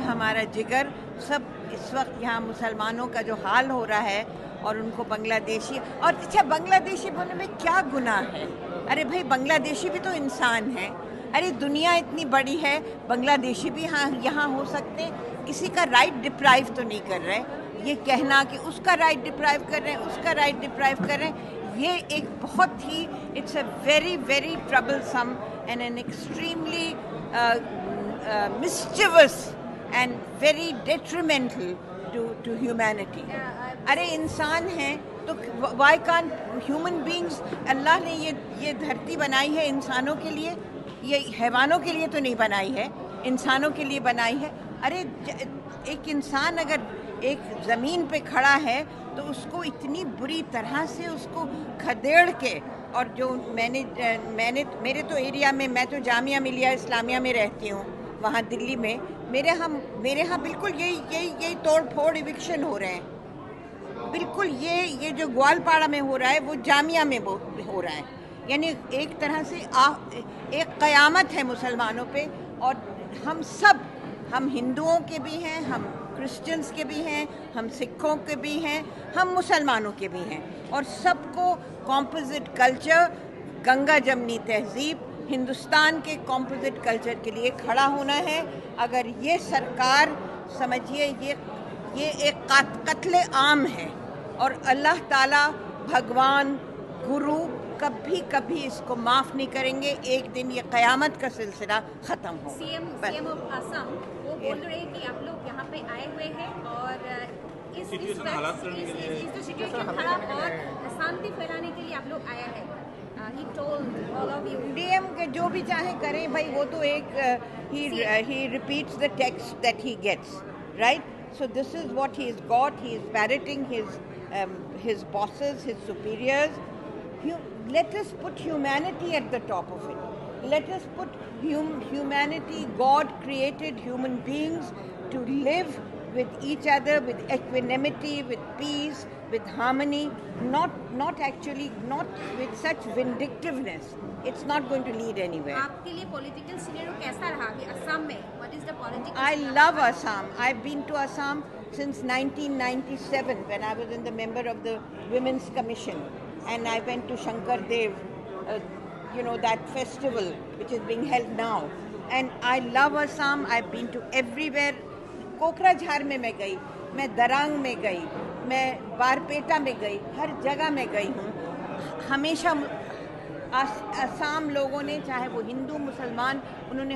हमारा जिगर सब इस वक्त यहाँ मुसलमानों का जो हाल हो रहा है और उनको बांग्लादेशी, और अच्छा बांग्लादेशी बोलने में क्या गुनाह है? अरे भाई बांग्लादेशी भी तो इंसान है। अरे दुनिया इतनी बड़ी है, बांग्लादेशी भी यहाँ हो सकते हैं। किसी का राइट डिप्राइव तो नहीं कर रहे। ये कहना कि उसका राइट डिप्राइव कर रहे हैं, उसका राइट डिप्राइव कर रहे हैं, ये एक बहुत ही it's a very very troublesome and an extremely mischievous and very detrimental to humanity. अरे इंसान हैं तो why can't human beings, अल्लाह ने ये धरती बनाई है इंसानों के लिए, ये हैवानों के लिए तो नहीं बनाई है, इंसानों के लिए बनाई है। अरे एक इंसान अगर एक ज़मीन पे खड़ा है तो उसको इतनी बुरी तरह से उसको खदेड़ के, और जो मैंने मेरे तो एरिया में, मैं तो जामिया मिलिया इस्लामिया में रहती हूँ वहाँ दिल्ली में, मेरे यहाँ बिल्कुल यही तोड़ फोड़ इविक्शन हो रहे हैं। बिल्कुल ये जो ग्वालपाड़ा में हो रहा है वो जामिया में हो रहा है। यानी एक तरह से एक क़यामत है मुसलमानों पे। और हम हिंदुओं के भी हैं, हम क्रिश्चियंस के भी हैं, हम सिखों के भी हैं, हम मुसलमानों के भी हैं, और सबको कॉम्पोजिट कल्चर, गंगा जमनी तहजीब, हिंदुस्तान के कॉम्पोजिट कल्चर के लिए खड़ा होना है। अगर ये सरकार, समझिए ये एक कत्ले आम है, और अल्लाह ताला, भगवान, गुरु कभी इसको माफ़ नहीं करेंगे। एक दिन ये क़यामत का सिलसिला ख़त्म हो। सीएम ऑफ असम वो बोल रहे हैं कि आप लोग यहाँ पे आए हुए हैं और इस सिचुएशन खराब और शांति फैलाने के लिए आप लोग आया है। He told all of you. DM के जो भी चाहे करें भाई, वो तो एक he repeats the text that he gets, right? So this is what he's got. He is parroting his bosses, his superiors. Let us put humanity at the top of it. Let us put humanity. God created human beings to live with each other, with equanimity, with peace, with harmony, not with such vindictiveness. It's not going to lead anywhere. आपके लिए political scenario कैसा रहा अभी असम में? What is the political? I love Assam. I've been to Assam since 1997 when I was in the member of the Women's Commission, and I went to Shankar Dev, that festival which is being held now. And I love Assam. I've been to everywhere. Kokrajhar में मैं गई, मैं दरांग में गई, मैं बारपेटा में गई, हर जगह में गई हूँ। हमेशा असम लोगों ने, चाहे वो हिंदू मुसलमान, उन्होंने